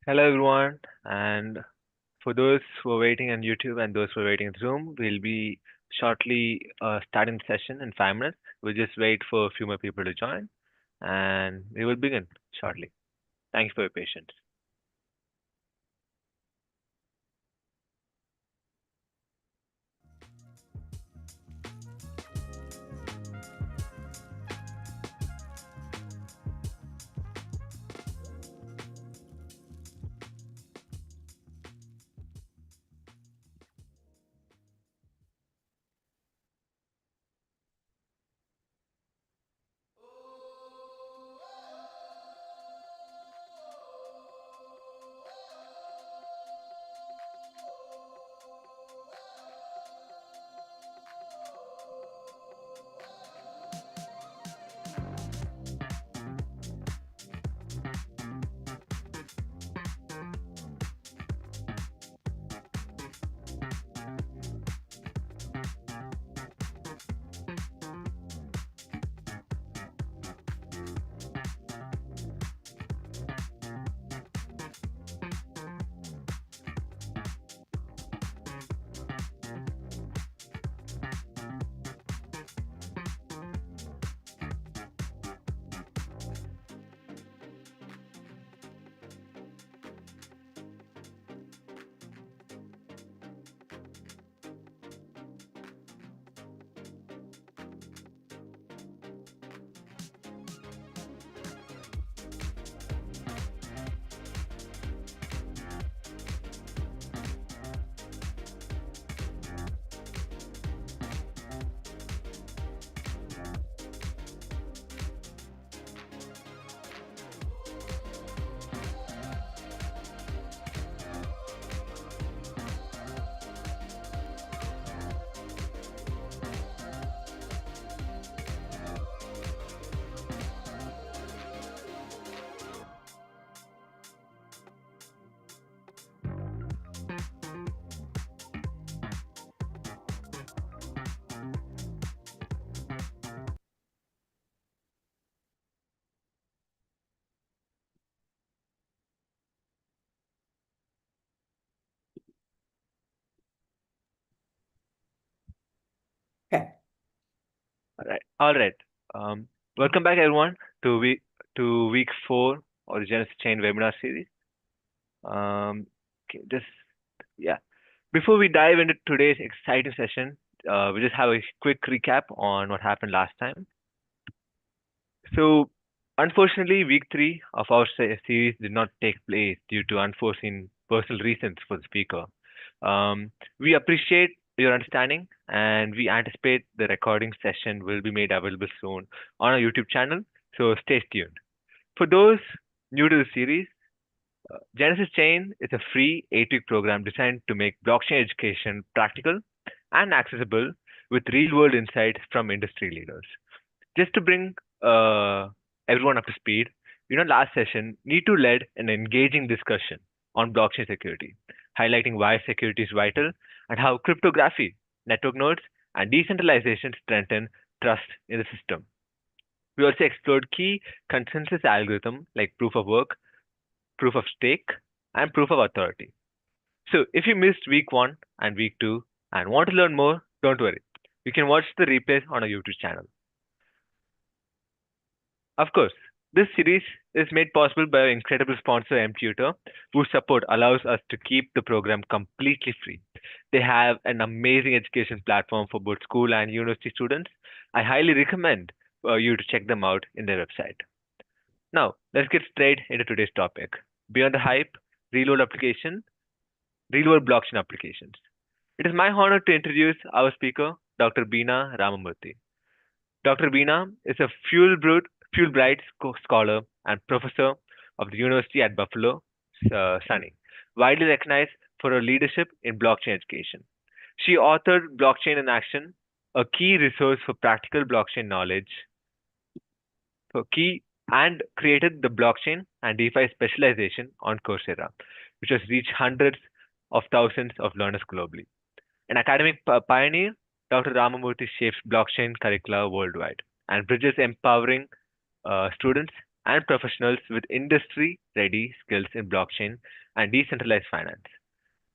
Hello everyone, and For those who are waiting on YouTube and those who are waiting in Zoom, we'll be shortly starting the session in 5 minutes. We'll just wait for a few more people to join, and we will begin shortly. Thanks for your patience. Okay. All right. Um, Welcome back, everyone, to week 4 of the GenesisChain webinar series. Okay, yeah. Before we dive into today's exciting session, we just have a quick recap on what happened last time. So, unfortunately, week 3 of our series did not take place due to unforeseen personal reasons for the speaker. We appreciate your understanding, and we anticipate the recording session will be made available soon on our YouTube channel, so stay tuned. For those new to the series, Genesis Chain is a free 8-week program designed to make blockchain education practical and accessible with real-world insights from industry leaders. Just to bring uh, everyone up to speed, last session, Neetu led an engaging discussion on blockchain security, highlighting why security is vital and how cryptography, network nodes, and decentralization strengthen trust in the system. We also explored key consensus algorithms like proof of work, proof of stake, and proof of authority. So if you missed week 1 and week 2 and want to learn more, don't worry. You can watch the replays on our YouTube channel. Of course, this series is made possible by our incredible sponsor, MTutor, whose support allows us to keep the program completely free. They have an amazing education platform for both school and university students. I highly recommend you to check them out in their website. Now, let's get straight into today's topic. Beyond the hype, real world application, real world blockchain applications. It is my honor to introduce our speaker, Dr. Beena Ramamurthy. Dr. Beena is a Fulbright scholar and professor of the University at Buffalo, SUNY, widely recognized for her leadership in blockchain education. She authored Blockchain in Action, a key resource for practical blockchain knowledge, and created the blockchain and DeFi specialization on Coursera, which has reached hundreds of thousands of learners globally. An academic pioneer, Dr. Ramamurthy shapes blockchain curricula worldwide and bridges empowering students and professionals with industry ready skills in blockchain and decentralized finance.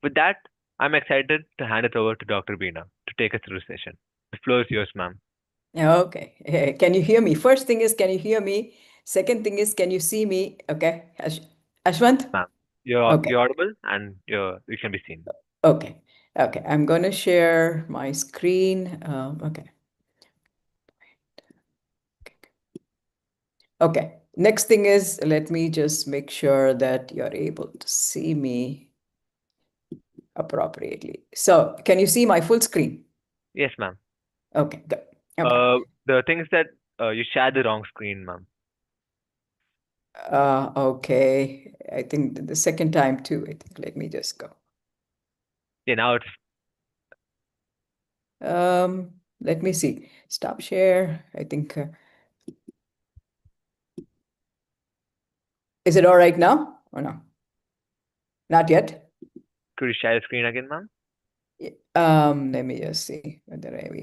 With that, I'm excited to hand it over to Dr. Beena to take us through the session. The floor is yours, ma'am. Okay. Can you hear me? First thing is, can you hear me? Second thing is, can you see me? Okay. Ashwant? Ma'am, you're Okay. you're audible and you can be seen. Okay. Okay. I'm going to share my screen. Okay. Okay. Next thing is, let me just make sure that you're able to see me appropriately. So, can you see my full screen? Yes, ma'am. Okay. Good. Okay. The thing is that you shared the wrong screen, ma'am. Okay. I think the second time too. I think. Let me just go. Yeah, now it's Let me see. Stop share. I think. Is it all right now or no? Not yet. could you share the screen again, ma'am? Let me just see whether I'm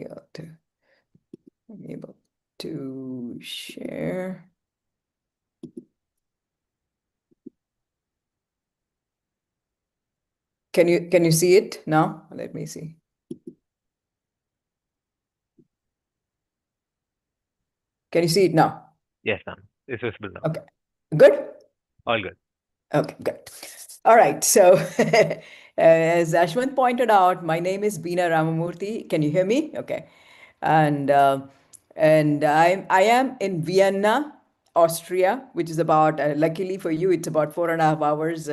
able to share. Can you see it now? Let me see. Can you see it now? Yes, ma'am. It's visible now. Okay. Good? All good. Okay, good. All right. So, as Ashwant pointed out, my name is Beena Ramamurthy. Can you hear me? Okay. And I am in Vienna, Austria, which is about luckily for you, it's about 4.5 hours.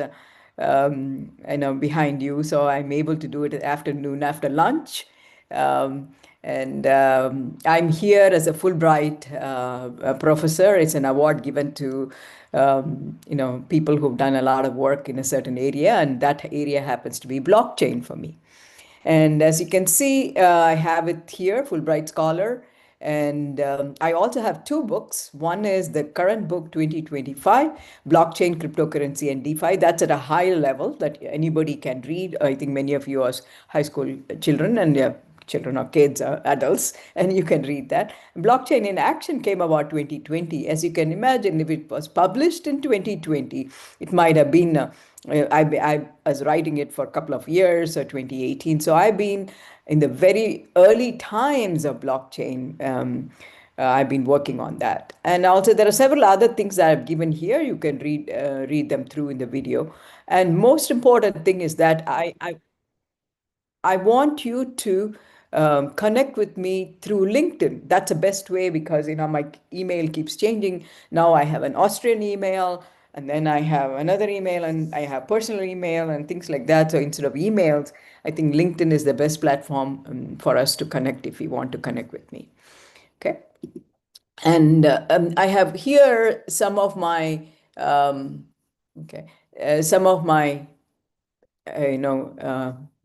Behind you, so I'm able to do it afternoon after lunch. And I'm here as a Fulbright professor. It's an award given to people who've done a lot of work in a certain area, and that area happens to be blockchain for me. And as you can see, I have it here, Fulbright Scholar. And I also have two books. One is the current book, 2025, Blockchain, Cryptocurrency, and DeFi. That's at a high level that anybody can read. I think many of you are high school children and children or kids or adults, and you can read that. Blockchain in Action came about 2020. As you can imagine, if it was published in 2020, it might have been I was writing it for a couple of years, or 2018. So I've been in the very early times of blockchain. I've been working on that, and also there are several other things that I've given here. You can read them through in the video. And most important thing is that I want you to connect with me through LinkedIn. That's the best way because my email keeps changing. Now I have an Austrian email, and then I have another email, and I have personal email and things like that. So instead of emails, I think LinkedIn is the best platform for us to connect if you want to connect with me. Okay. And I have here some of my okay, some of my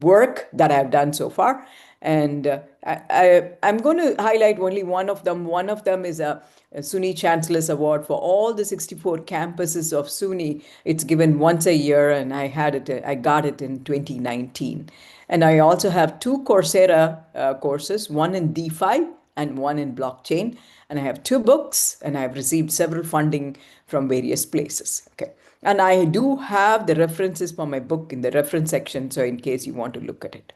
work that I've done so far. And I'm going to highlight only one of them. One of them is a SUNY Chancellor's Award for all the 64 campuses of SUNY. It's given once a year, and I got it in 2019. And I also have two Coursera courses, one in DeFi and one in blockchain. And I have two books, and I've received several funding from various places. Okay. And I do have the references for my book in the reference section, so in case you want to look at it.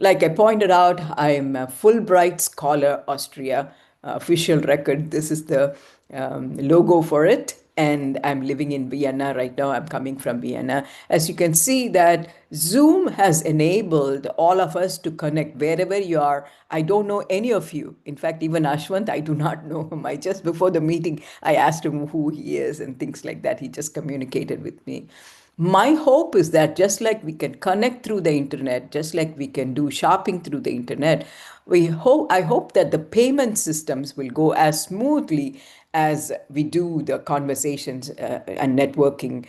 Like I pointed out, I am a Fulbright Scholar Austria official record. This is the logo for it. And I'm living in Vienna right now. I'm coming from Vienna. As you can see that Zoom has enabled all of us to connect wherever you are. I don't know any of you. In fact, even Ashwant, I do not know him. I just before the meeting, I asked him who he is and things like that. He just communicated with me. My hope is that just like we can connect through the internet, just like we can do shopping through the internet, I hope that the payment systems will go as smoothly as we do the conversations and networking,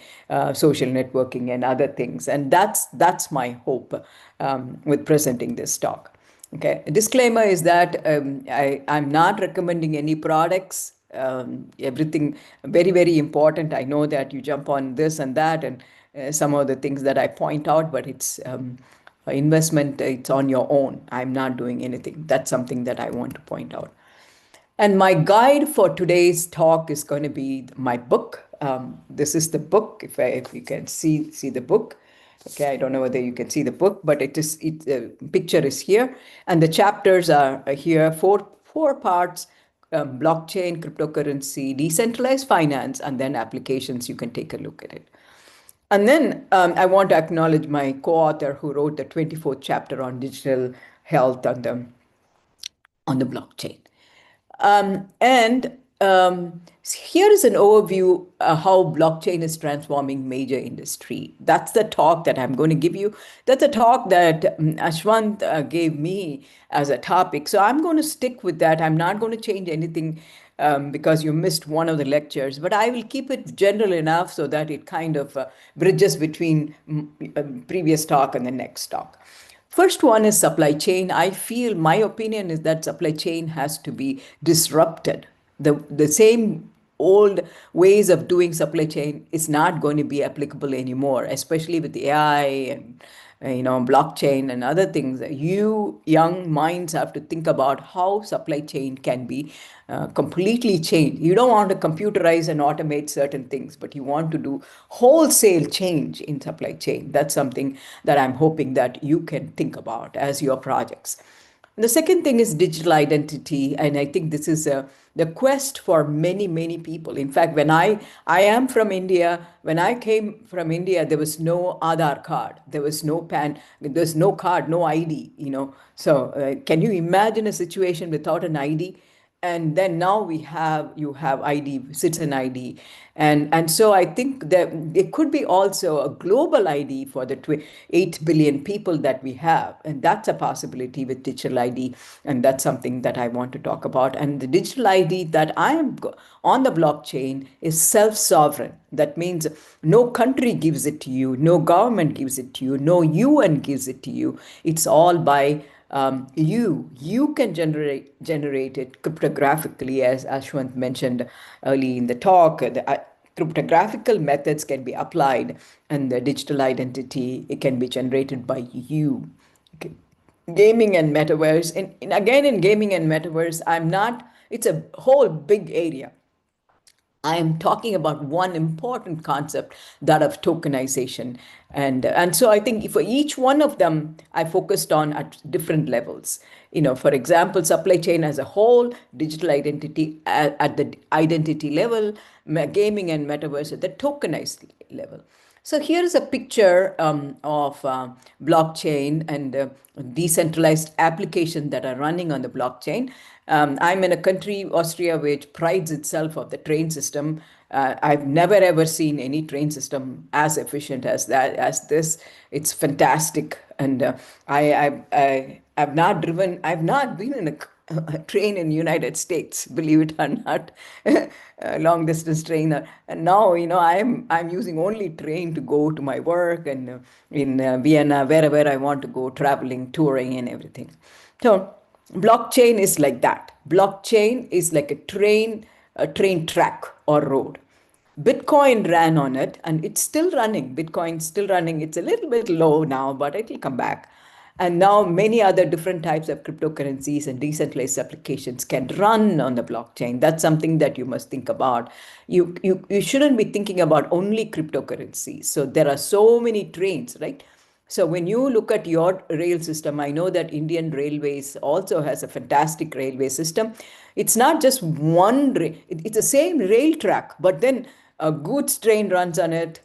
social networking and other things. And that's my hope with presenting this talk. Okay. A disclaimer is that I'm not recommending any products. Everything very, very important. I know that you jump on this and that and some of the things that I point out, but it's investment, it's on your own. I'm not doing anything. That's something that I want to point out. And my guide for today's talk is going to be my book. This is the book, if you can see the book. Okay, I don't know whether you can see the book, but the picture is here, and the chapters are here. Four parts: blockchain, cryptocurrency, decentralized finance, and then applications. You can take a look at it. And then I want to acknowledge my co-author who wrote the 24th chapter on digital health on the blockchain. And here is an overview how blockchain is transforming major industry. That's the talk that I'm going to give you. That's a talk that Ashwant gave me as a topic. So I'm going to stick with that. I'm not going to change anything because you missed one of the lectures, but I will keep it general enough so that it kind of bridges between previous talk and the next talk. First one is supply chain. I feel my opinion is that supply chain has to be disrupted. The same old ways of doing supply chain is not going to be applicable anymore, especially with AI and blockchain and other things. You young minds have to think about how supply chain can be completely changed. You don't want to computerize and automate certain things, but you want to do wholesale change in supply chain. That's something that I'm hoping that you can think about as your projects. The second thing is digital identity, and I think this is the quest for many, many people. In fact, I am from India. When I came from India, there was no Aadhaar card, there was no PAN, there's no card, no ID. So can you imagine a situation without an ID? And then now you have ID, citizen ID, and so I think that it could be also a global ID for the 8 billion people that we have, and that's a possibility with digital ID, and that's something that I want to talk about. And the digital ID that I am on the blockchain is self-sovereign. That means no country gives it to you, no government gives it to you, no UN gives it to you. It's all by you can generate it cryptographically, as Ashwant mentioned early in the talk. The cryptographical methods can be applied, and the digital identity, it can be generated by you. Okay. Gaming and metaverse, and again in gaming and metaverse, I'm not. It's a whole big area. I am talking about one important concept, that of tokenization. And so I think for each one of them, I focused on at different levels. For example, supply chain as a whole, digital identity at the identity level, gaming and metaverse at the tokenized level. So here is a picture of blockchain and decentralized applications that are running on the blockchain. I'm in a country, Austria, which prides itself of the train system. I've never ever seen any train system as efficient as this. It's fantastic, and I've not driven. I've not been in a train in the United States, believe it or not, a long distance train. And now, I'm using only train to go to my work, and in Vienna, wherever I want to go, traveling, touring, and everything. So blockchain is like that. Blockchain is like a train track or road. Bitcoin ran on it, and it's still running. Bitcoin's still running. It's a little bit low now, but it'll come back. And now many other different types of cryptocurrencies and decentralized applications can run on the blockchain. That's something that you must think about. You shouldn't be thinking about only cryptocurrencies. So there are so many trains, right? So when you look at your rail system, I know that Indian Railways also has a fantastic railway system. It's not just it's the same rail track, but then a goods train runs on it,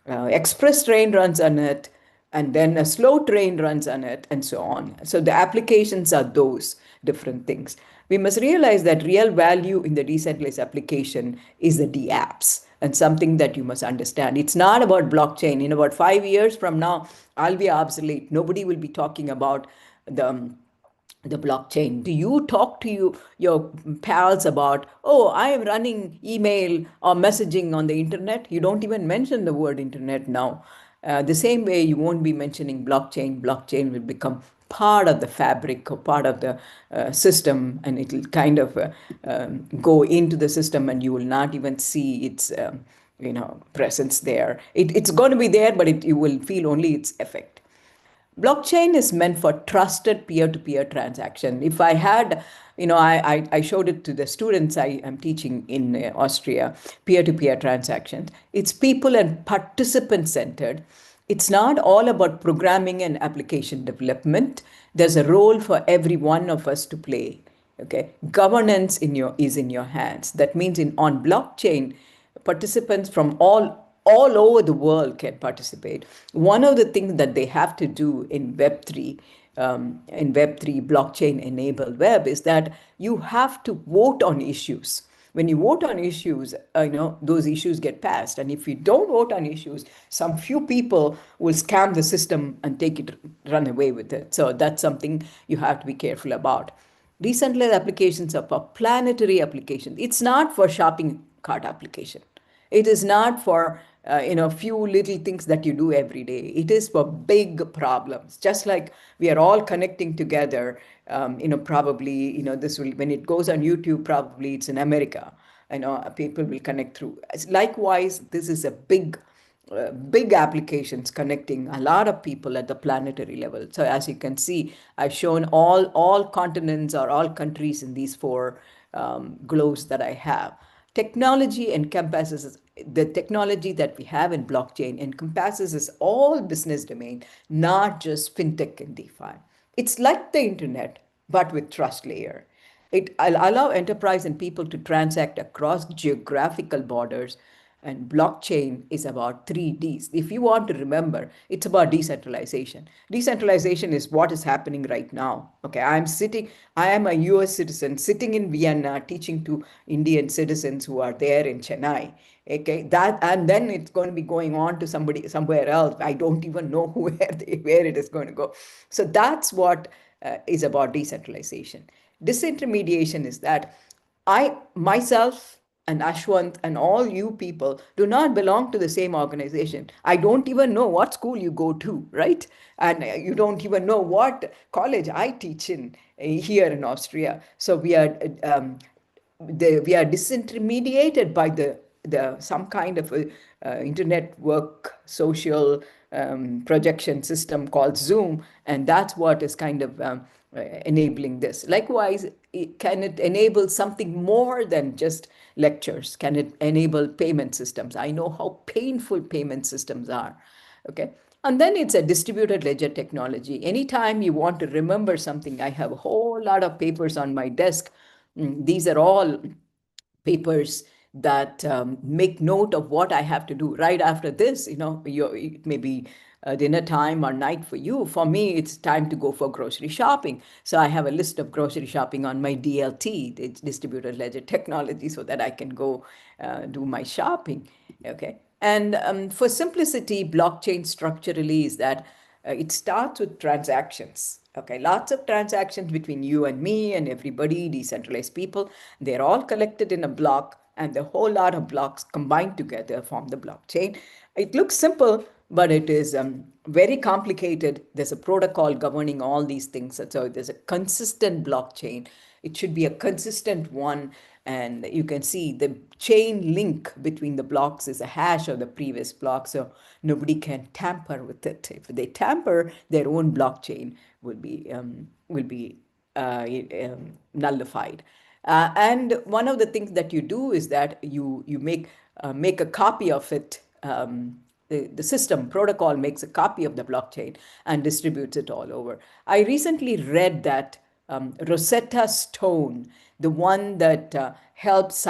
express train runs on it, and then a slow train runs on it, and so on. So the applications are those different things. We must realize that real value in the decentralized application is the dApps, and something that you must understand. It's not about blockchain. In about 5 years from now, I'll be obsolete. Nobody will be talking about the blockchain. Do you talk to your pals about, oh, I am running email or messaging on the internet? You don't even mention the word internet now. The same way you won't be mentioning blockchain. Blockchain will become part of the fabric or part of the system, and it will kind of go into the system, and you will not even see its presence there. It's going to be there, but you will feel only its effect. Blockchain is meant for trusted peer-to-peer transaction. If I had, I showed it to the students I am teaching in Austria, peer-to-peer transactions. It's people and participant centered. it's not all about programming and application development. There's a role for every one of us to play. Okay, governance is in your hands. That means in on blockchain, participants from all over the world can participate. One of the things that they have to do in Web3 blockchain enabled web is that you have to vote on issues. When you vote on issues, those issues get passed. And if you don't vote on issues, some few people will scam the system and run away with it. So that's something you have to be careful about. Decentralized applications are for planetary applications. It's not for shopping cart application. It is not for few little things that you do every day. It is for big problems. Just like we are all connecting together. Probably this will, when it goes on YouTube, probably it's in America. People will connect through. Likewise, this is a big applications connecting a lot of people at the planetary level. So as you can see, I've shown all continents or all countries in these four globes that I have. Technology encompasses the technology that we have in blockchain encompasses all business domain, not just fintech and DeFi. It's like the internet, but with trust layer. It'll allow enterprise and people to transact across geographical borders. And blockchain is about 3Ds. If you want to remember, it's about decentralization. Decentralization is what is happening right now. Okay, I am a US citizen sitting in Vienna teaching to Indian citizens who are there in Chennai. Okay, and then it's going to be going on to somebody somewhere else. I don't even know where it is going to go. So that's what is about decentralization. Disintermediation is that I myself and Ashwant and all you people do not belong to the same organization. I don't even know what school you go to, right? And you don't even know what college I teach in here in Austria. So we are disintermediated by the some kind of internet work social projection system called Zoom, and that's what is kind of enabling this. Likewise, can it enable something more than just lectures? Can it enable payment systems? I know how painful payment systems are. Okay. And then it's a distributed ledger technology. Anytime you want to remember something, I have a whole lot of papers on my desk. These are all papers that make note of what I have to do right after this. It may be dinner time or night for you. For me, it's time to go for grocery shopping. So I have a list of grocery shopping on my DLT, it's distributed ledger technology, so that I can go do my shopping. Okay. And for simplicity, blockchain structurally is that it starts with transactions. Okay, lots of transactions between you and me and everybody, decentralized people. They're all collected in a block, and the whole lot of blocks combined together form the blockchain. It looks simple, but it is very complicated. There's a protocol governing all these things. So there's a consistent blockchain. It should be a consistent one. And you can see the chain link between the blocks is a hash of the previous block. So nobody can tamper with it. If they tamper, their own blockchain will be nullified. And one of the things that you do is that you make a copy of it. The system protocol makes a copy of the blockchain and distributes it all over. I recently read that Rosetta Stone, the one that helps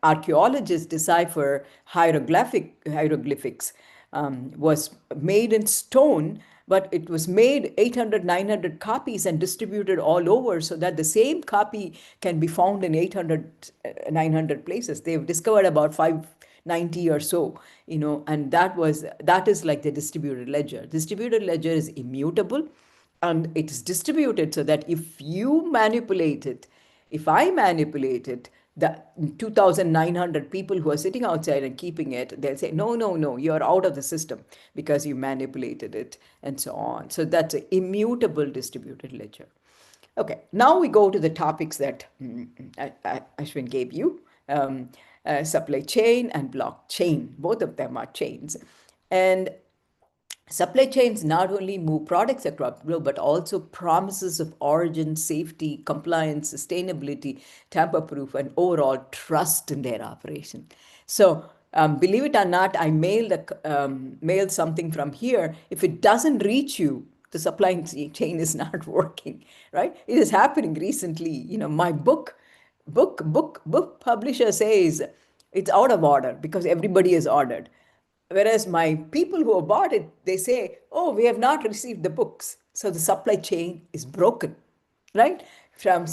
archaeologists decipher hieroglyphics, was made in stone, but it was made 800, 900 copies and distributed all over so that the same copy can be found in 800, 900 places. They've discovered about 590 or so, and that is like the distributed ledger. Distributed ledger is immutable, and it is distributed so that if you manipulate it, if I manipulate it, the 2,900 people who are sitting outside and keeping it, they'll say, no, no, no, you're out of the system because you manipulated it, and so on. So that's an immutable distributed ledger. Okay, now we go to the topics that Ashwin gave you. Supply chain and blockchain, both of them are chains. And supply chains not only move products across the globe, but also promises of origin, safety, compliance, sustainability, tamper proof, and overall trust in their operation. So Believe it or not, I mail something from here. If it doesn't reach you, the supply chain is not working, right? It is happening recently. My book publisher says it's out of order because everybody has ordered. Whereas my people who have bought it, they say, oh, we have not received the books. So the supply chain is broken, right? I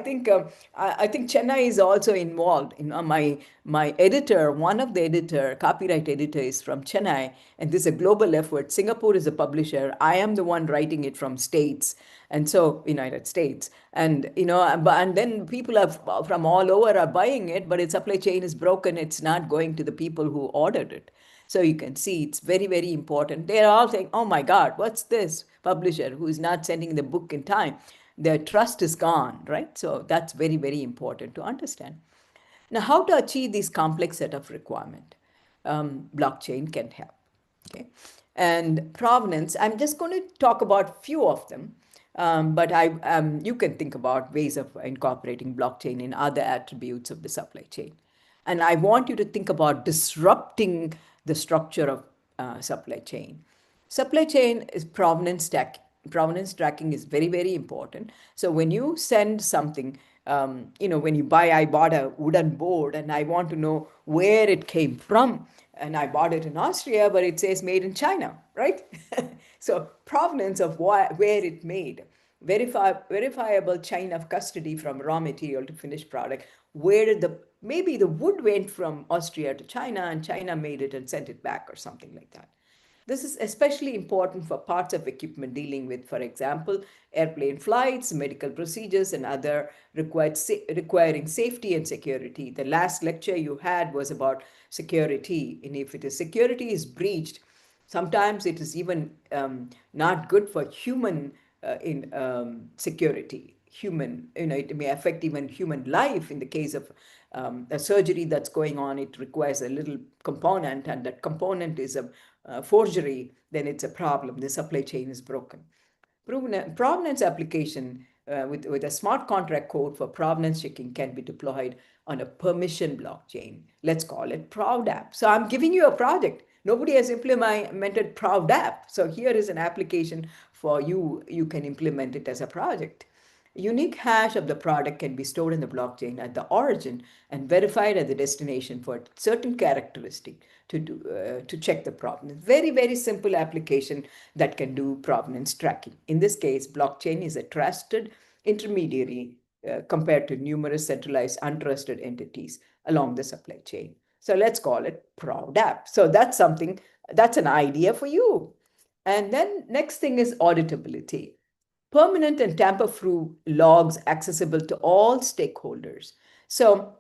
think Chennai is also involved. My editor, one of the editor, copyright editor, is from Chennai, and this is a global effort. Singapore is a publisher. I am the one writing it from States, and so United States, and then people are from all over are buying it, but its supply chain is broken. It's not going to the people who ordered it. So you can see it's very, very important. They're all saying, oh my God, what's this publisher who is not sending the book in time? Their trust is gone, right? So that's very, very important to understand. Now, how to achieve these complex set of requirement? Blockchain can help. Okay, and provenance. I'm just going to talk about few of them, but you can think about ways of incorporating blockchain in other attributes of the supply chain. And I want you to think about disrupting the structure of supply chain. Supply chain is provenance tracking. Provenance tracking is very, very important. So when you send something, when you buy, I bought a wooden board and I want to know where it came from. And I bought it in Austria, but it says made in China, right? So provenance of where it made, verifiable chain of custody from raw material to finished product. Where did maybe the wood went from Austria to China and China made it and sent it back or something like that. This is especially important for parts of equipment dealing with, for example, airplane flights, medical procedures, and other requiring safety and security. The last lecture you had was about security, and if security is breached, sometimes it is even not good for human in security. It may affect even human life. In the case of a surgery that's going on, it requires a little component, and that component is a forgery, then it's a problem. The supply chain is broken. Provenance application with a smart contract code for provenance checking can be deployed on a permission blockchain. Let's call it ProvDApp. So I'm giving you a project. Nobody has implemented ProvDApp. So here is an application for you. You can implement it as a project. Unique hash of the product can be stored in the blockchain at the origin and verified at the destination for certain characteristic to check the provenance. Very, very simple application that can do provenance tracking. In this case, blockchain is a trusted intermediary compared to numerous centralized untrusted entities along the supply chain. So let's call it ProvDApp. So that's an idea for you. And then next thing is auditability. Permanent and tamper-proof logs accessible to all stakeholders. So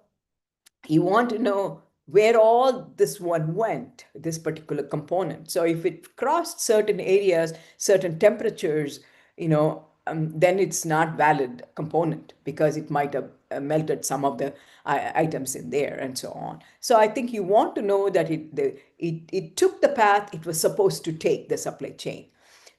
you want to know where all this one went, this particular component. So if it crossed certain areas, certain temperatures, then it's not valid component because it might have melted some of the items in there and so on. So I think you want to know that it took the path it was supposed to take, the supply chain.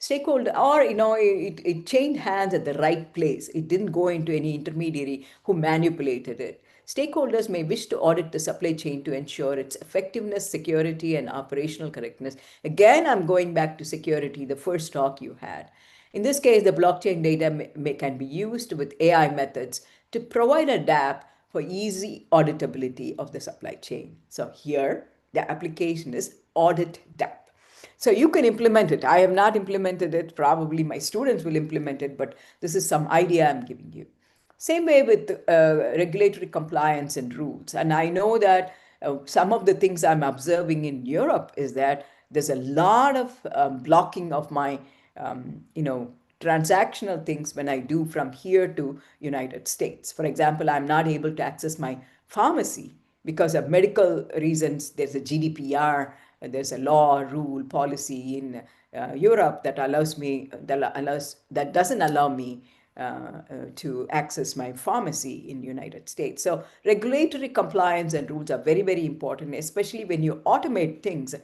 Stakeholder, or it changed hands at the right place. It didn't go into any intermediary who manipulated it. Stakeholders may wish to audit the supply chain to ensure its effectiveness, security, and operational correctness. Again, I'm going back to security, the first talk you had. In this case, the blockchain data can be used with AI methods to provide a DApp for easy auditability of the supply chain. So here, the application is Audit DApp. So you can implement it. I have not implemented it. Probably my students will implement it, but this is some idea I'm giving you. Same way with regulatory compliance and rules. And I know that some of the things I'm observing in Europe is that there's a lot of blocking of my, transactional things when I do from here to United States. For example, I'm not able to access my pharmacy because of medical reasons. There's a GDPR, there's a law, rule, policy in Europe that that doesn't allow me to access my pharmacy in United States. So regulatory compliance and rules are very, very important, especially when you automate things.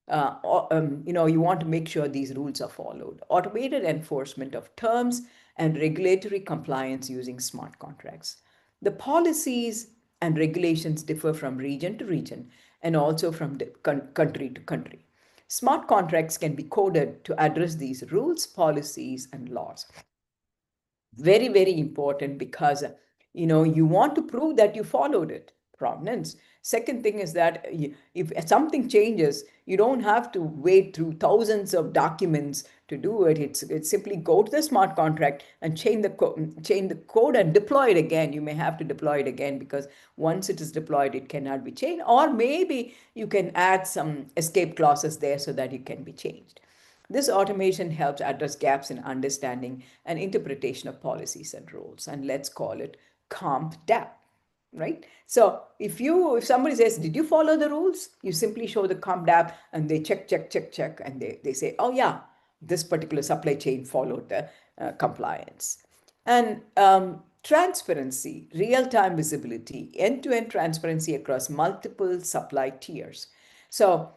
You want to make sure these rules are followed. Automated enforcement of terms and regulatory compliance using smart contracts. The policies and regulations differ from region to region, and also from country to country. Smart contracts can be coded to address these rules, policies, and laws. Very, very important because you want to prove that you followed it. Provenance. Second thing is that if something changes, you don't have to wait through thousands of documents to do it. It's simply go to the smart contract and change the code and deploy it again. You may have to deploy it again because once it is deployed, it cannot be changed. Or maybe you can add some escape clauses there so that it can be changed. This automation helps address gaps in understanding and interpretation of policies and rules, and let's call it comp DAP, right? So if somebody says, did you follow the rules? You simply show the comp DAP and they check, and they say, oh yeah, this particular supply chain followed the compliance. And transparency, real-time visibility, end-to-end transparency across multiple supply tiers. So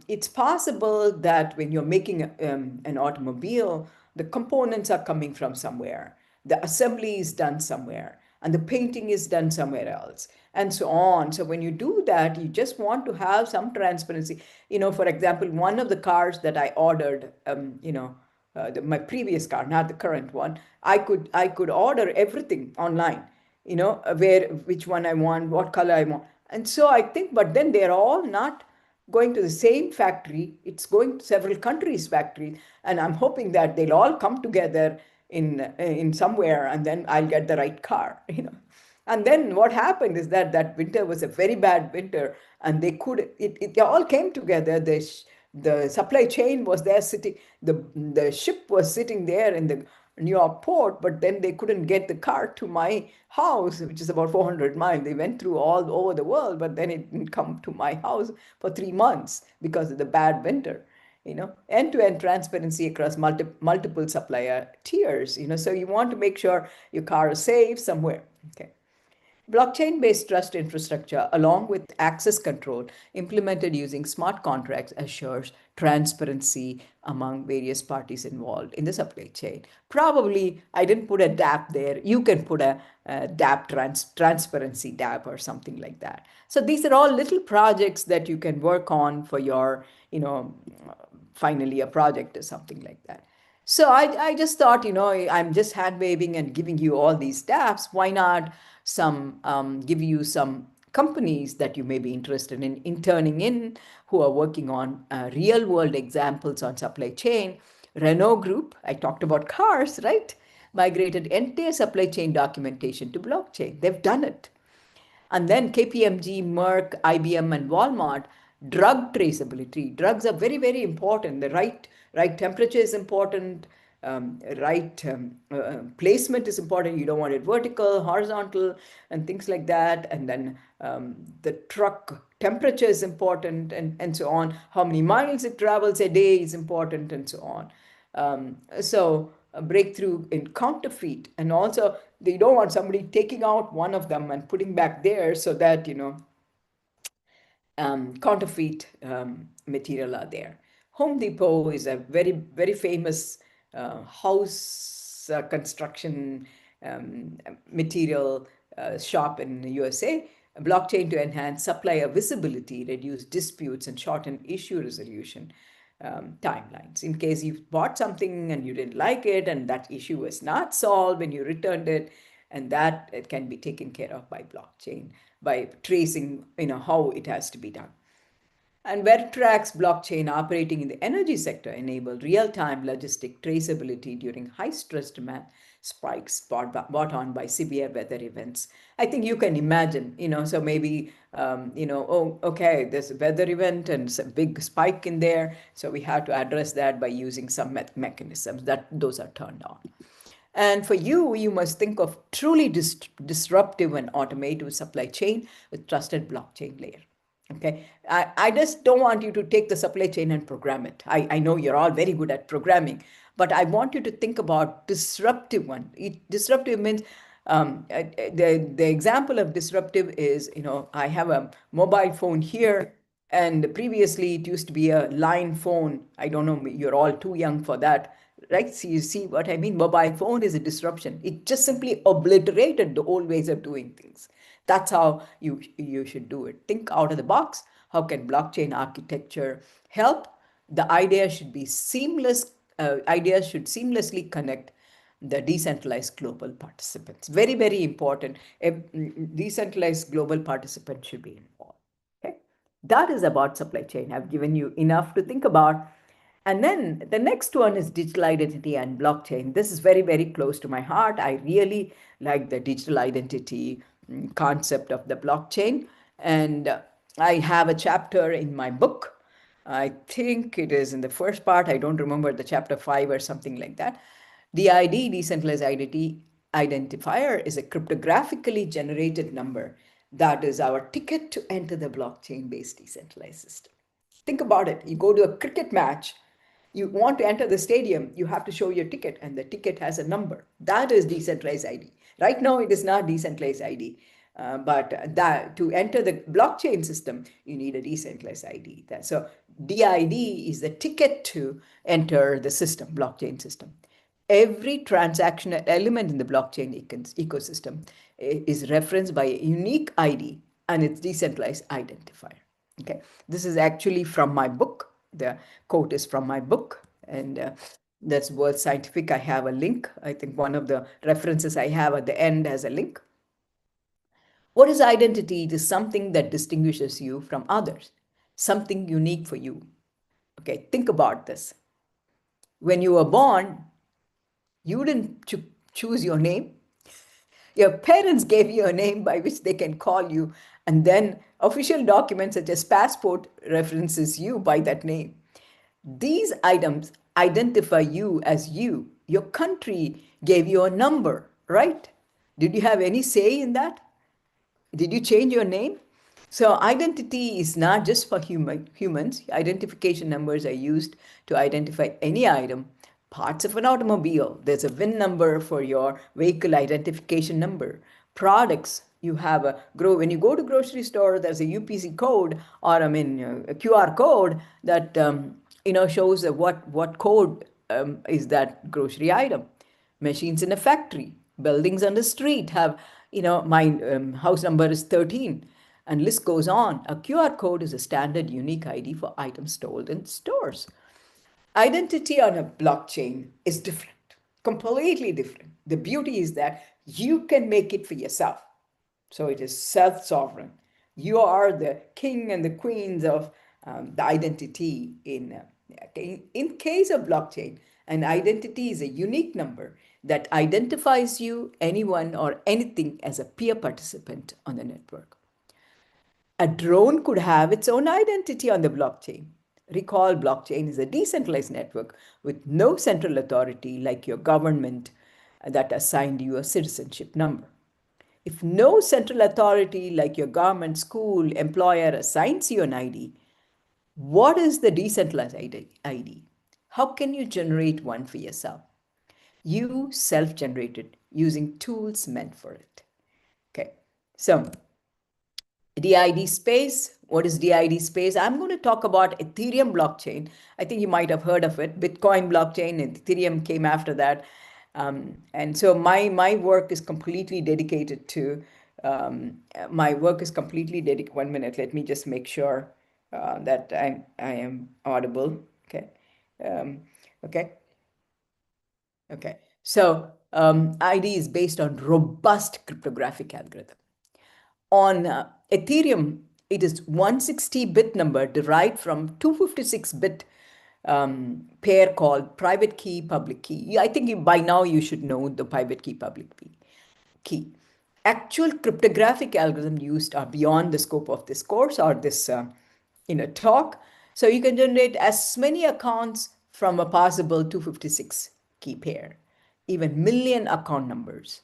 it's possible that when you're making an automobile, the components are coming from somewhere, the assembly is done somewhere, and the painting is done somewhere else, and so on. So when you do that, you just want to have some transparency. For example, one of the cars that I ordered, my previous car, not the current one, I could order everything online, where which one I want, what color I want. And so I think, but then they're all not going to the same factory. It's going to several countries' factories, and I'm hoping that they'll all come together in somewhere, and then I'll get the right car. And then what happened is that winter was a very bad winter, and they all came together. The supply chain was there sitting, the ship was sitting there in the New York port, but then they couldn't get the car to my house, which is about 400 miles. They went through all over the world, but then it didn't come to my house for 3 months because of the bad winter. End-to-end transparency across multiple supplier tiers. So you want to make sure your car is safe somewhere. Okay. Blockchain-based trust infrastructure, along with access control implemented using smart contracts, assures transparency among various parties involved in the supply chain. Probably, I didn't put a DApp there. You can put a DApp transparency DApp or something like that. So these are all little projects that you can work on for your, finally a project or something like that. So I just thought, I'm just hand waving and giving you all these steps. Why not give you some companies that you may be interested in interning in, who are working on real world examples on supply chain. Renault Group, I talked about cars, right? Migrated entire supply chain documentation to blockchain. They've done it. And then KPMG, Merck, IBM, and Walmart, drug traceability. Drugs are very, very important. The right temperature is important. Right placement is important. You don't want it vertical, horizontal, and things like that. And then the truck temperature is important, and so on. How many miles it travels a day is important, and so on. So a breakthrough in counterfeit, and also they don't want somebody taking out one of them and putting back there, so that counterfeit material are there. Home Depot is a very, very famous house construction material shop in the USA. A blockchain to enhance supplier visibility, reduce disputes, and shorten issue resolution timelines. In case you bought something and you didn't like it, and that issue was not solved when you returned it, and that it can be taken care of by blockchain by tracing how it has to be done. And Vertrax blockchain operating in the energy sector enable real-time logistic traceability during high-stress demand spikes brought on by severe weather events. I think you can imagine, so maybe, oh, okay, there's a weather event and it's a big spike in there. So we have to address that by using some mechanisms that those are turned on. And for you, you must think of truly disruptive and automated supply chain with trusted blockchain layer. Okay, I just don't want you to take the supply chain and program it. I know you're all very good at programming, but I want you to think about disruptive one. Disruptive means the example of disruptive is, I have a mobile phone here, and previously it used to be a line phone. I don't know, you're all too young for that, right? So you see what I mean? Mobile phone is a disruption. It just simply obliterated the old ways of doing things. That's how you should do it. Think out of the box. How can blockchain architecture help? The idea should be seamless. Ideas should seamlessly connect the decentralized global participants. Very, very important. A decentralized global participant should be involved. Okay, that is about supply chain. I've given you enough to think about. And then the next one is digital identity and blockchain. This is very, very close to my heart. I really like the digital identity concept of the blockchain. And I have a chapter in my book. I think it is in the first part. I don't remember the chapter 5 or something like that. The ID, decentralized identity identifier, is a cryptographically generated number that is our ticket to enter the blockchain based decentralized system. Think about it. You go to a cricket match, you want to enter the stadium, you have to show your ticket, and the ticket has a number. That is decentralized ID. Right now, it is not decentralized ID. But that to enter the blockchain system, you need a decentralized ID. So DID is the ticket to enter the system, blockchain system. Every transactional element in the blockchain ecosystem is referenced by a unique ID and its decentralized identifier. Okay, this is actually from my book. The quote is from my book, and that's World Scientific. I have a link. I think one of the references I have at the end has a link. What is identity? It is something that distinguishes you from others, something unique for you. Okay, think about this. When you were born, you didn't choose your name. Your parents gave you a name by which they can call you, and then official documents such as passport references you by that name. These items identify you as you. Your country gave you a number, right? Did you have any say in that? Did you change your name? So identity is not just for humans. Identification numbers are used to identify any item. Parts of an automobile, there's a VIN number for your vehicle identification number. Products, you have when you go to grocery store, there's a UPC code, or a QR code that shows what code is that grocery item. Machines in a factory, buildings on the street have, my house number is 13, and list goes on. A QR code is a standard unique ID for items stored in stores. Identity on a blockchain is different, completely different. The beauty is that you can make it for yourself. So it is self-sovereign. You are the king and the queens of the identity in case of blockchain. An identity is a unique number that identifies you, anyone, or anything as a peer participant on the network. A drone could have its own identity on the blockchain. Recall, blockchain is a decentralized network with no central authority like your government that assigned you a citizenship number. If no central authority like your government, school, employer assigns you an ID, what is the decentralized ID? How can you generate one for yourself? You self-generated using tools meant for it. Okay, so DID space. What is DID space? I'm going to talk about Ethereum blockchain. I think you might have heard of it. Bitcoin blockchain and Ethereum came after that. And so my work is completely dedicated to, my work is completely dedicated. 1 minute, let me just make sure that I am audible. Okay. Okay. Okay. So ID is based on robust cryptographic algorithm. On Ethereum, it is 160-bit number derived from 256-bit pair called private key, public key. I think by now you should know the private key, public key. Actual cryptographic algorithms used are beyond the scope of this course or this talk. So you can generate as many accounts from a possible 256 key pair, even million account numbers.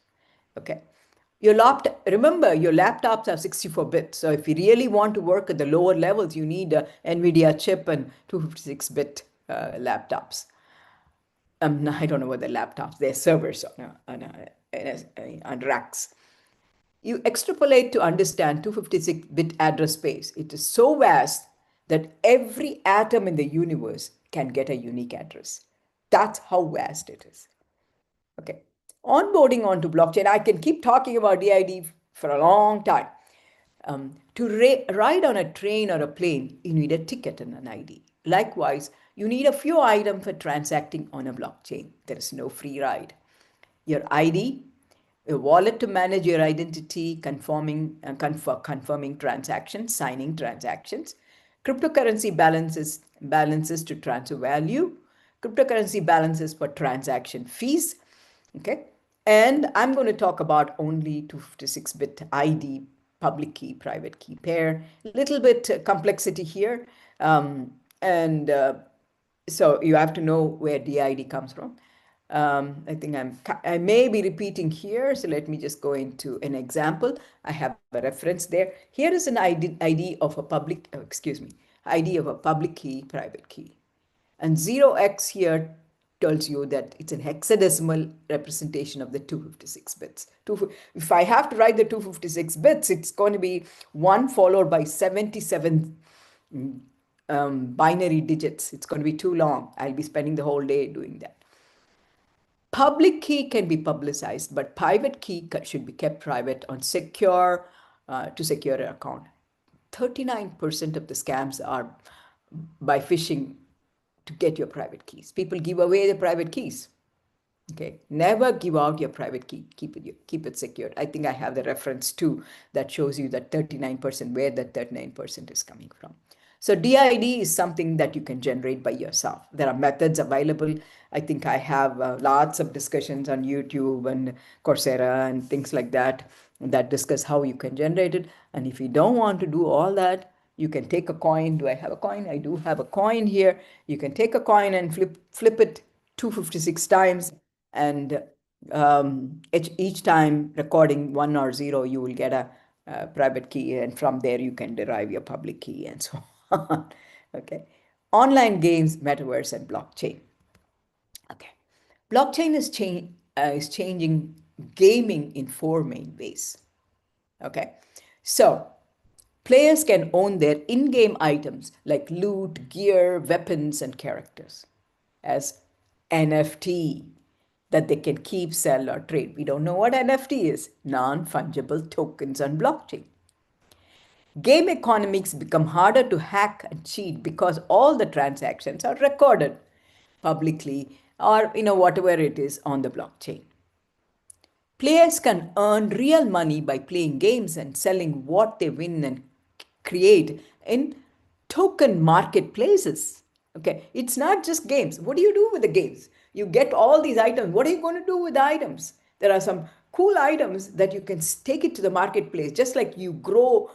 Okay. Remember, your laptops have 64 bits. So if you really want to work at the lower levels, you need a NVIDIA chip and 256-bit laptops. I don't know what they're laptops, they're servers on racks. You extrapolate to understand 256-bit address space. It is so vast that every atom in the universe can get a unique address. That's how vast it is. Okay. Onboarding onto blockchain, I can keep talking about DID for a long time. To ride on a train or a plane, you need a ticket and an ID. Likewise, you need a few items for transacting on a blockchain. There is no free ride. Your ID, a wallet to manage your identity, confirming transactions, signing transactions, cryptocurrency balances to transfer value, cryptocurrency balances for transaction fees. Okay, and I'm going to talk about only 256-bit ID, public key, private key pair. Little bit complexity here, and so you have to know where DID comes from. I think I may be repeating here, so let me just go into an example. I have a reference there. Here is an ID of a public, excuse me, ID of a public key, private key. And 0x here tells you that it's an hexadecimal representation of the 256 bits. If I have to write the 256 bits, it's going to be 1 followed by 77 binary digits. It's going to be too long. I'll be spending the whole day doing that. Public key can be publicized, but private key should be kept private on to secure an account. 39% of the scams are by phishing to get your private keys. People give away the private keys. Okay, never give out your private key. Keep it secured. I think I have the reference too that shows you that 39%, where that 39% is coming from. So DID is something that you can generate by yourself. There are methods available. I think I have lots of discussions on YouTube and Coursera and things like that discuss how you can generate it. And if you don't want to do all that, you can take a coin. Do I have a coin? I do have a coin here. You can take a coin and flip it 256 times, and each time recording 1 or 0, you will get a private key, and from there you can derive your public key and so on. Okay, online games, metaverse, and blockchain. Okay, blockchain is changing gaming in 4 main ways. Okay, so players can own their in-game items like loot, gear, weapons, and characters as NFT that they can keep, sell, or trade. We don't know what NFT is. Non-fungible tokens on blockchain. Game economics become harder to hack and cheat because all the transactions are recorded publicly, or whatever it is on the blockchain. Players can earn real money by playing games and selling what they win and create in token marketplaces. Okay, it's not just games. What do you do with the games? You get all these items. What are you going to do with the items? There are some cool items that you can take it to the marketplace, just like you grow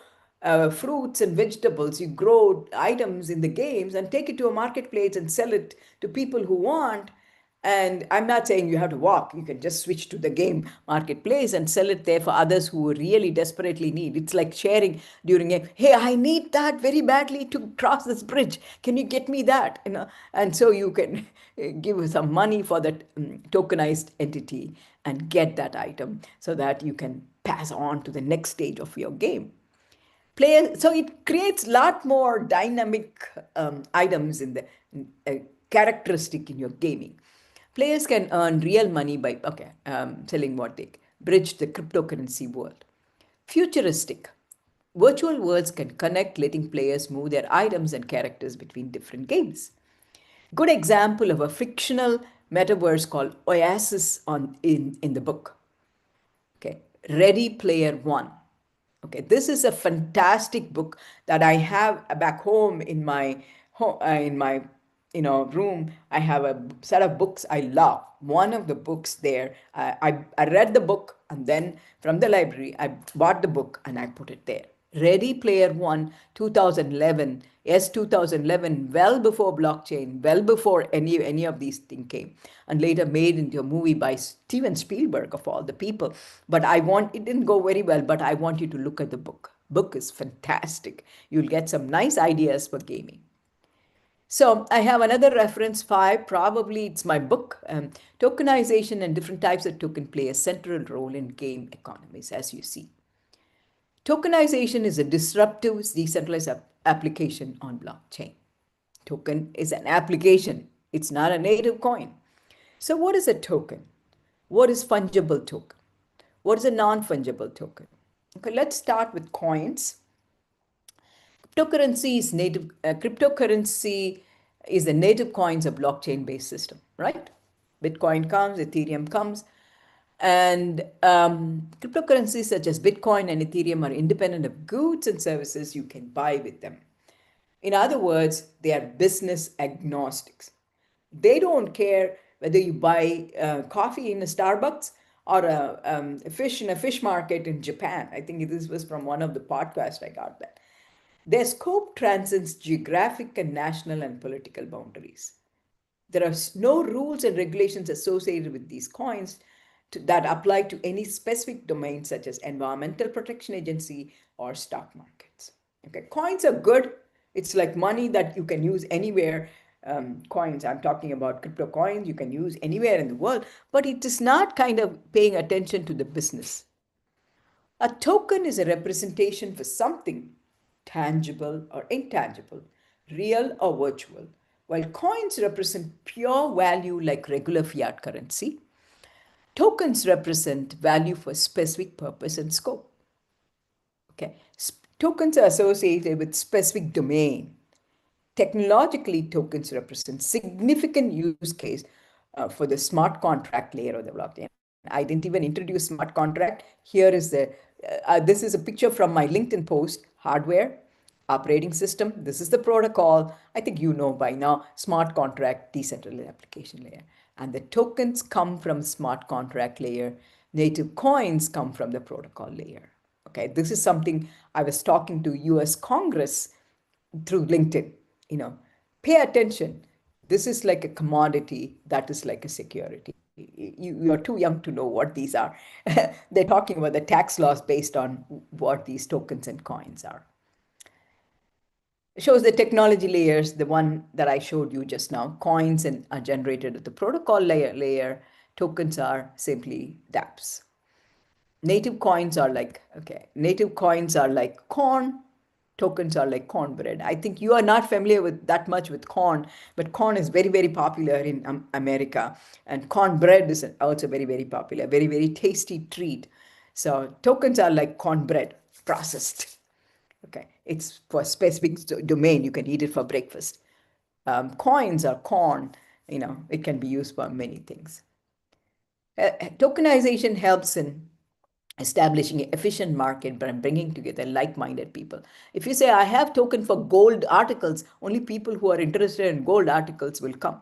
fruits and vegetables. You grow items in the games and take it to a marketplace and sell it to people who want. And I'm not saying you have to walk. You can just switch to the game marketplace and sell it there for others who really desperately need. It's like sharing during a, hey, I need that very badly to cross this bridge. Can you get me that? And so you can give some money for that tokenized entity and get that item so that you can pass on to the next stage of your game. So it creates a lot more dynamic items in the characteristic in your gaming. Players can earn real money by selling what they bridge the cryptocurrency world. Futuristic. Virtual worlds can connect, letting players move their items and characters between different games. Good example of a fictional metaverse called Oasis in the book. Okay, Ready Player One. Okay, this is a fantastic book that I have back home in my room. I have a set of books I love. One of the books there, I read the book, and then from the library I bought the book and I put it there. Ready Player One, 2011. Yes, 2011, well before blockchain, well before any of these things came, and later made into a movie by Steven Spielberg of all the people. But it didn't go very well, but I want you to look at the book. Book is fantastic. You'll get some nice ideas for gaming. So I have another reference 5, probably it's my book. Tokenization and different types of token play a central role in game economies, as you see. Tokenization is a disruptive, decentralized application on blockchain. Token is an application. It's not a native coin. So what is a token? What is fungible token? What is a non-fungible token? Okay, let's start with coins. Cryptocurrency is the native coins of blockchain-based system, right? Bitcoin comes, Ethereum comes, and cryptocurrencies such as Bitcoin and Ethereum are independent of goods and services you can buy with them. In other words, they are business agnostics. They don't care whether you buy coffee in a Starbucks or a fish in a fish market in Japan. I think this was from one of the podcasts I got that. Their scope transcends geographic and national and political boundaries. There are no rules and regulations associated with these coins that apply to any specific domain, such as Environmental Protection Agency or stock markets. Okay, coins are good. It's like money that you can use anywhere. Coins, I'm talking about crypto coins, you can use anywhere in the world, but it is not kind of paying attention to the business. A token is a representation for something tangible or intangible, real or virtual, while coins represent pure value like regular fiat currency. Tokens represent value for specific purpose and scope. Okay, tokens are associated with specific domain. Technologically, tokens represent significant use case for the smart contract layer of the blockchain. I didn't even introduce smart contract. Here is this is a picture from my LinkedIn post. Hardware, operating system. This is the protocol. I think you know by now. Smart contract, decentralized application layer, and the tokens come from smart contract layer. Native coins come from the protocol layer. Okay, this is something I was talking to U.S. Congress through LinkedIn. You know, pay attention. This is like a commodity, that is like a security. You're too young to know what these are. They're talking about the tax laws based on what these tokens and coins are. It shows the technology layers, the one that I showed you just now. Coins and are generated at the protocol layer. Tokens are simply dApps. Native coins are like corn, tokens are like cornbread. I think you are not familiar with that much with corn, but corn is very, very popular in America, and cornbread is also very, very popular, very, very tasty treat. So tokens are like cornbread processed. Okay, it's for a specific domain. You can eat it for breakfast. Coins are corn. It can be used for many things. Tokenization helps in establishing an efficient market by bringing together like-minded people. If you say, I have token for gold articles, only people who are interested in gold articles will come.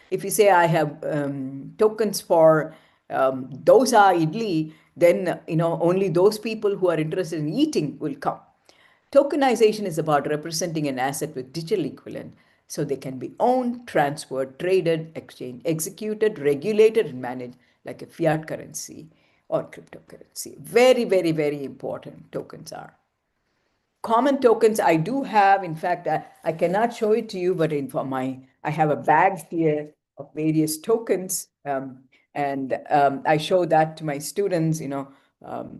If you say, I have tokens for dosa, idli, then only those people who are interested in eating will come. Tokenization is about representing an asset with digital equivalent so they can be owned, transferred, traded, exchanged, executed, regulated, and managed like a fiat currency or cryptocurrency. Very, very, very important tokens are. Common tokens I do have, in fact, I cannot show it to you, but I have a bag here of various tokens, and I show that to my students.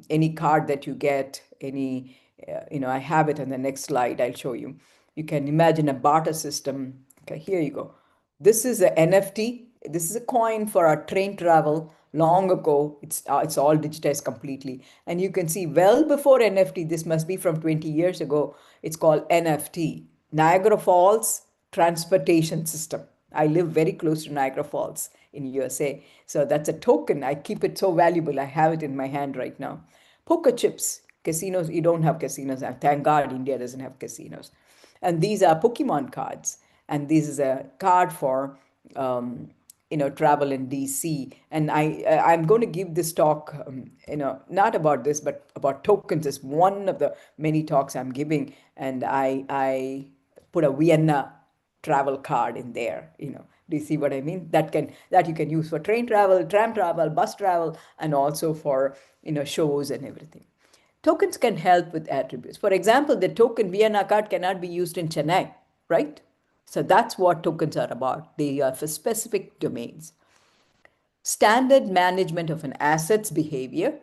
Any card that you get, I have it on the next slide. I'll show you. You can imagine a barter system. Okay, here you go. This is a NFT. This is a coin for our train travel long ago. It's all digitized completely. And you can see well before NFT, this must be from 20 years ago, it's called NFT, Niagara Falls Transportation System. I live very close to Niagara Falls in USA. So that's a token. I keep it so valuable. I have it in my hand right now. Poker chips. Casinos, you don't have casinos. Thank God India doesn't have casinos. And these are Pokemon cards. And this is a card for travel in DC. And I'm going to give this talk, not about this, but about tokens. Is one of the many talks I'm giving, and I put a Vienna travel card in there. Do you see what I mean? That you can use for train travel, tram travel, bus travel, and also for shows and everything. Tokens can help with attributes. For example, the token Vienna card cannot be used in Chennai, right? So that's what tokens are about. They are for specific domains. Standard management of an asset's behavior,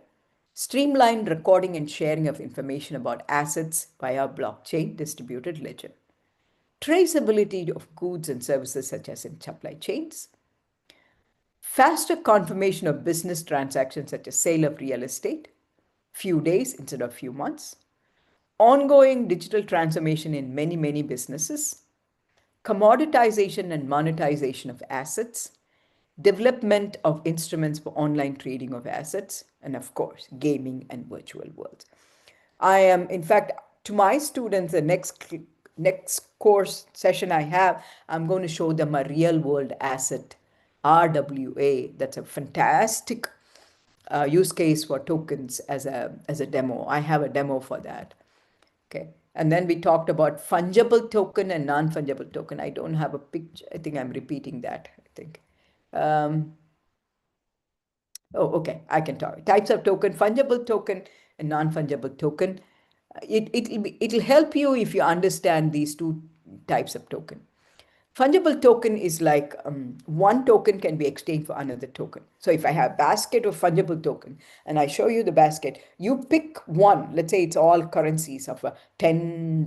streamlined recording and sharing of information about assets via blockchain distributed ledger, traceability of goods and services such as in supply chains, faster confirmation of business transactions such as sale of real estate, few days instead of few months, ongoing digital transformation in many, many businesses, commoditization and monetization of assets, development of instruments for online trading of assets, and of course, gaming and virtual worlds. I am, in fact, to my students, the next course session I have, I'm going to show them a real world asset, RWA. That's a fantastic use case for tokens as a demo. I have a demo for that. Okay. And then we talked about fungible token and non-fungible token. I don't have a picture. I think I'm repeating that, I think. Um, oh, okay. I can talk. Types of token, fungible token and non-fungible token. It'll help you if you understand these two types of token. Fungible token is like one token can be exchanged for another token. So if I have a basket of fungible token and I show you the basket, you pick one. Let's say it's all currencies of $10, $10,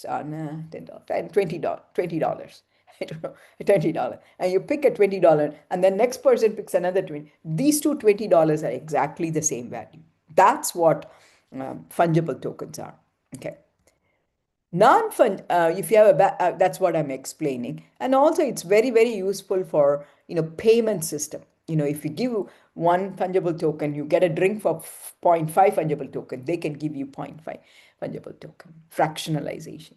$20, $20. I don't know, $20. And you pick a $20 and then next person picks another 20. These two $20 are exactly the same value. That's what fungible tokens are. Okay. Non-fund, if you have that's what I'm explaining. And also it's very, very useful for, payment system. If you give one fungible token, you get a drink for zero point 0.5 fungible token. They can give you 0.5 fungible token. Fractionalization.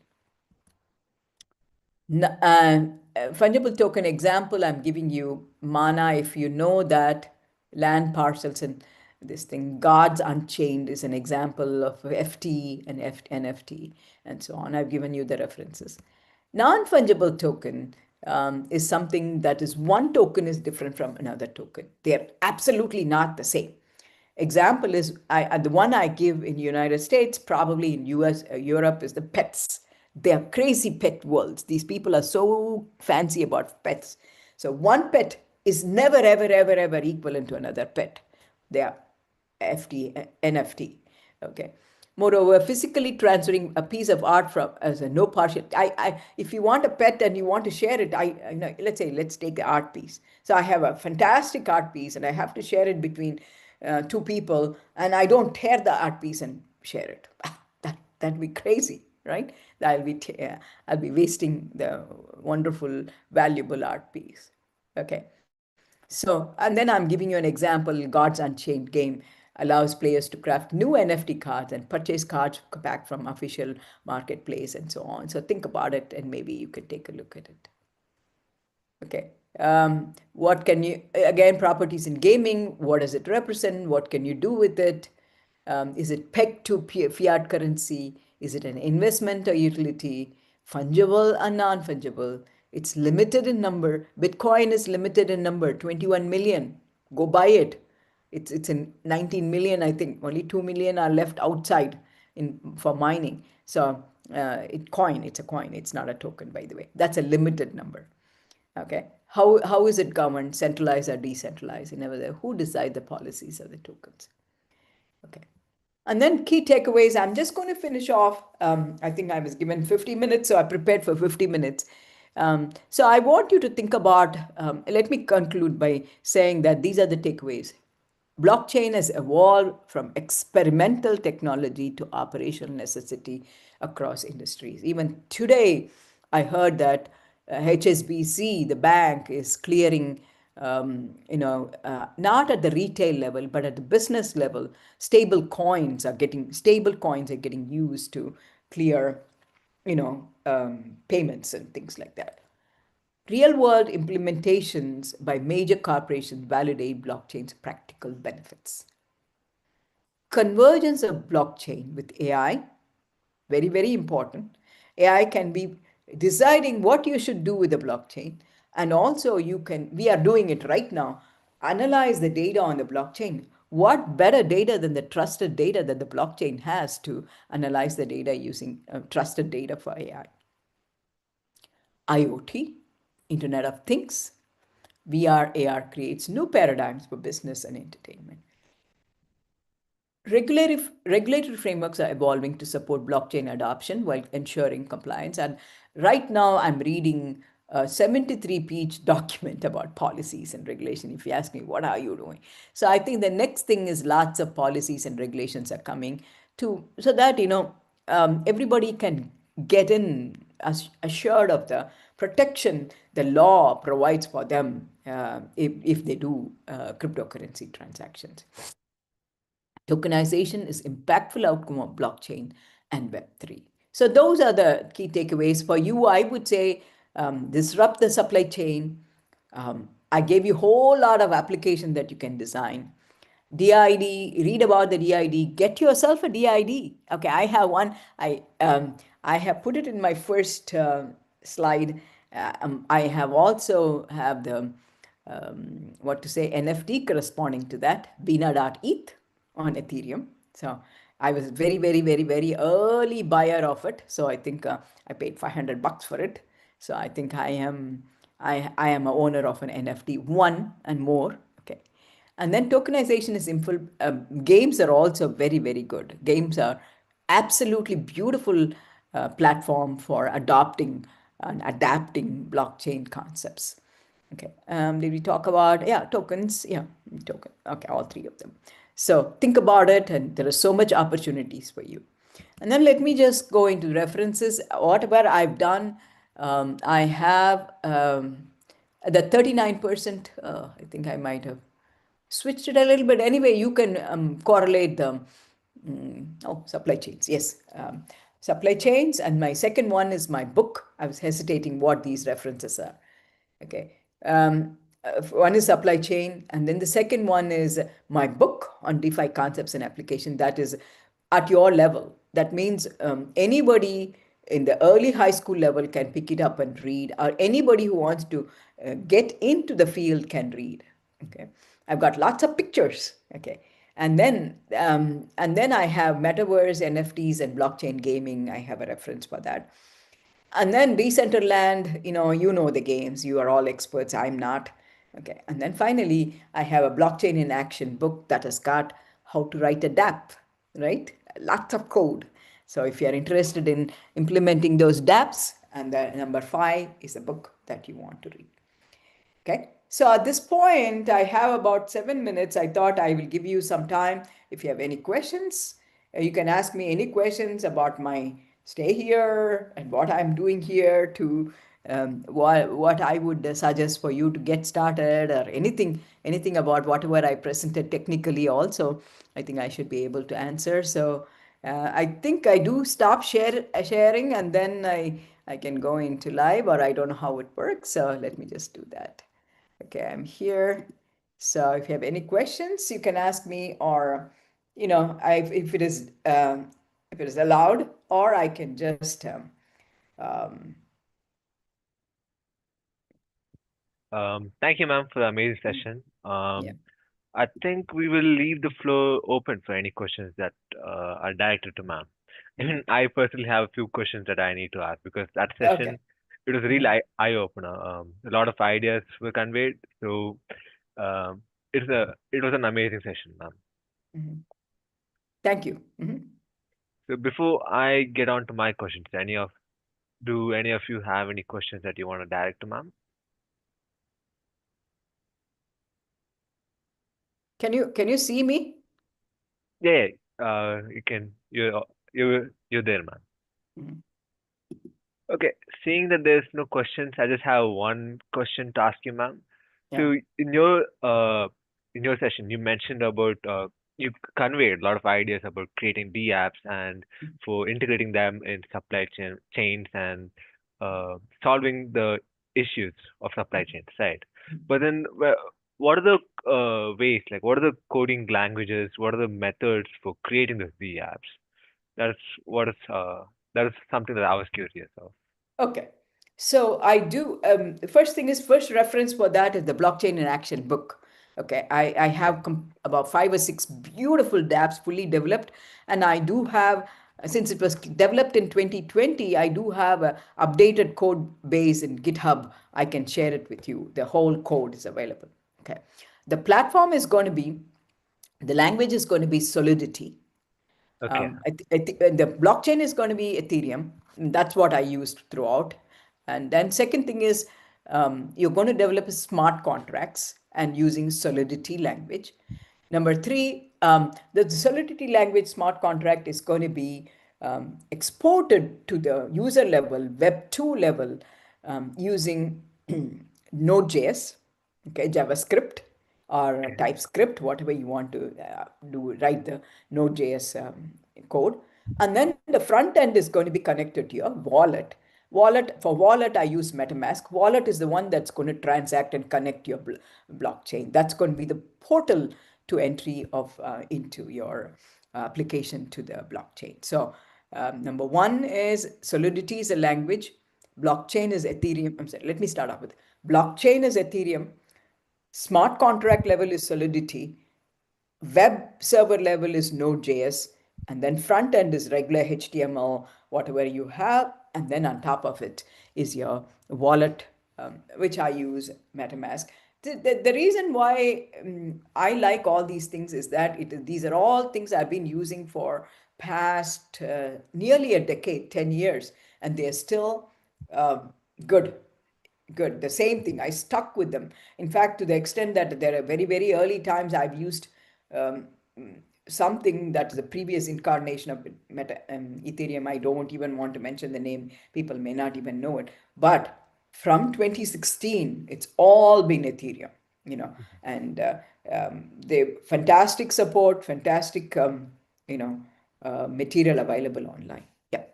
Fungible token example, I'm giving you mana. If you know that land parcels and this thing, Gods Unchained is an example of FT and NFT and so on. I've given you the references. Non-fungible token is something that is one token is different from another token. They're absolutely not the same. Example is the one I give in United States, probably in US, Europe is the pets. They're crazy pet worlds. These people are so fancy about pets. So one pet is never, ever, ever, ever equivalent to another pet. They are NFT. Okay. Moreover, physically transferring a piece of art from as a no partial. If you want a pet and you want to share it, let's take the art piece. So I have a fantastic art piece and I have to share it between two people, and I don't tear the art piece and share it. That'd be crazy, right? I'll be wasting the wonderful, valuable art piece. Okay. So, and then I'm giving you an example. Gods Unchained game allows players to craft new NFT cards and purchase cards back from official marketplace and so on. So think about it and maybe you could take a look at it. Okay. What can you, again, properties in gaming, what does it represent? What can you do with it? Is it pegged to fiat currency? Is it an investment or utility? Fungible or non-fungible? It's limited in number. Bitcoin is limited in number, 21 million. Go buy it. It's in 19 million, I think. Only 2 million are left outside for mining. So it's a coin. It's not a token, by the way. That's a limited number. Okay. How is it governed? Centralized or decentralized? In other words, who decide the policies of the tokens? Okay. And then key takeaways. I'm just going to finish off. I think I was given 50 minutes, so I prepared for 50 minutes. So I want you to think about, let me conclude by saying that these are the takeaways. Blockchain has evolved from experimental technology to operational necessity across industries. Even today, I heard that HSBC, the bank, is clearing, not at the retail level, but at the business level, stable coins are getting used to clear, payments and things like that. Real-world implementations by major corporations validate blockchain's practical benefits. Convergence of blockchain with AI, very, very important. AI can be deciding what you should do with the blockchain. And also we are doing it right now, analyze the data on the blockchain. What better data than the trusted data that the blockchain has to analyze the data using trusted data for AI? IoT, Internet of Things, VR, AR creates new paradigms for business and entertainment. Regulatory frameworks are evolving to support blockchain adoption while ensuring compliance. And right now, I'm reading a 73-page document about policies and regulation. If you ask me, what are you doing? So I think the next thing is lots of policies and regulations are coming to, so that, everybody can get in assured of the protection the law provides for them, if they do cryptocurrency transactions. Tokenization is impactful outcome of blockchain and Web3. So those are the key takeaways for you. I would say, disrupt the supply chain. I gave you a whole lot of application that you can design. DID, read about the DID, get yourself a DID. Okay, I have one. I have put it in my first slide. I have also have the what to say, NFT corresponding to that, Bina.eth on Ethereum. So I was very, very, very, very early buyer of it. So I think I paid $500 for it. So I think I am a owner of an NFT, one and more. Okay. And then tokenization is games are also very, very good. Games are absolutely beautiful platform for adopting and adapting blockchain concepts. Okay. Did we talk about, yeah, tokens? Yeah, token. Okay, all three of them. So think about it, and there are so much opportunities for you. And then let me just go into references. Whatever I've done, I have the 39%. I think I might have switched it a little bit. Anyway, you can correlate them. Supply chains. Yes. Supply chains. And my second one is my book. I was hesitating what these references are. Okay. One is supply chain, and then the second one is my book on DeFi concepts and application. That is at your level. That means anybody in the early high school level can pick it up and read, or anybody who wants to get into the field can read. Okay, I've got lots of pictures. Okay, and then I have metaverse, NFTs, and blockchain gaming. I have a reference for that. And then Decentraland, you know the games. You are all experts. I'm not. Okay. And then finally, I have a blockchain in action book that has got how to write a dApp, right? Lots of code. So if you're interested in implementing those dApps, and the number 5 is the book that you want to read. Okay. So at this point, I have about 7 minutes. I thought I will give you some time. If you have any questions, you can ask me any questions about my stay here and what I'm doing here, to what I would suggest for you to get started, or anything about whatever I presented technically also. I think I should be able to answer. So I think I do stop sharing, and then I can go into live, or I don't know how it works. So let me just do that. Okay, I'm here. So if you have any questions, you can ask me, or if it is allowed, or I can just um, Thank you, ma'am, for the amazing session. yeah. I think we will leave the floor open for any questions that are directed to ma'am. Even I personally have a few questions that I need to ask, because that Okay. session, it was a real eye-opener. A lot of ideas were conveyed, so um, it was an amazing session, ma'am. Mhm. Thank you. Mhm. So before I get on to my questions, do any of you have any questions that you want to direct to ma'am? Can you see me? Yeah, you can. You're there, ma'am. Mhm. Okay, seeing that there's no questions, I just have one question to ask you, ma'am. Yeah. So in your session, you mentioned about you conveyed a lot of ideas about creating D apps and for integrating them in chains and solving the issues of supply chains, right? But then, what are the ways, like what are the coding languages, what are the methods for creating those D apps? That's what is that is something that I was curious of. Okay. So I do. The first thing is, first reference for that is the Blockchain in Action book. Okay. I Okay. have about 5 or 6 beautiful dApps fully developed. And I do have, since it was developed in 2020, I do have a updated code base in GitHub. I can share it with you. The whole code is available. Okay. The platform is going to be, the language is going to be Solidity. Okay. The blockchain is going to be Ethereum. That's what I used throughout. And then second thing is you're going to develop smart contracts and using Solidity language. Number three, the Solidity language smart contract is going to be exported to the user level, Web 2 level, using Node.js, okay, JavaScript or Okay. TypeScript, whatever you want to do, write the Node.js code. And then the front end is going to be connected to your wallet. For wallet, I use MetaMask. Wallet is the one that's going to transact and connect your blockchain. That's going to be the portal to entry of into your application to the blockchain. So number one is Solidity is a language. Blockchain is Ethereum. I'm sorry, let me start off with blockchain is Ethereum. Smart contract level is Solidity. Web server level is Node.js, and then front end is regular HTML, whatever you have, and then on top of it is your wallet, which I use MetaMask. The reason why I like all these things is that these are all things I've been using for past nearly a decade, 10 years, and they're still good. Good. The same thing. I stuck with them. In fact, to the extent that there are very, very early times I've used um, something that is a previous incarnation of Ethereum. I don't even want to mention the name. People may not even know it. But from 2016, it's all been Ethereum, and they fantastic support, fantastic, material available online. Yeah.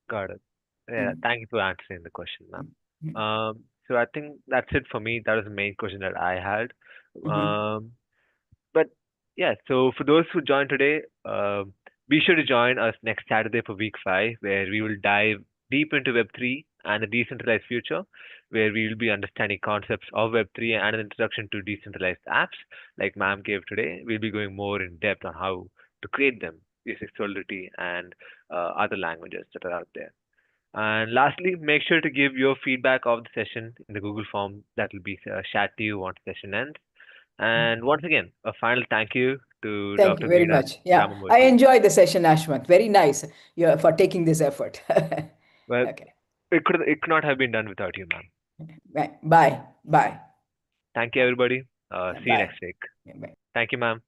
Got it. Yeah, Mm. thank you for answering the question, ma'am. Mm. So I think that's it for me. That was the main question that I had. Mhm. Um, But yeah, so for those who joined today, be sure to join us next Saturday for week 5, where we will dive deep into Web3 and the decentralized future, where we will be understanding concepts of Web3 and an introduction to decentralized apps like ma'am gave today. We'll be going more in depth on how to create them using Solidity and other languages that are out there. And lastly, make sure to give your feedback of the session in the Google form that will be shared to you once the session ends. And once again, a final thank you to Thank you Dr. very Veena much. Yeah, I Ramamurthy. enjoyed the session, Ashwant. Very nice for taking this effort. Well, Okay. it could not have been done without you, ma'am. Bye. Bye. Bye. Thank you, everybody. See you Bye. next week. Bye. Thank you, ma'am.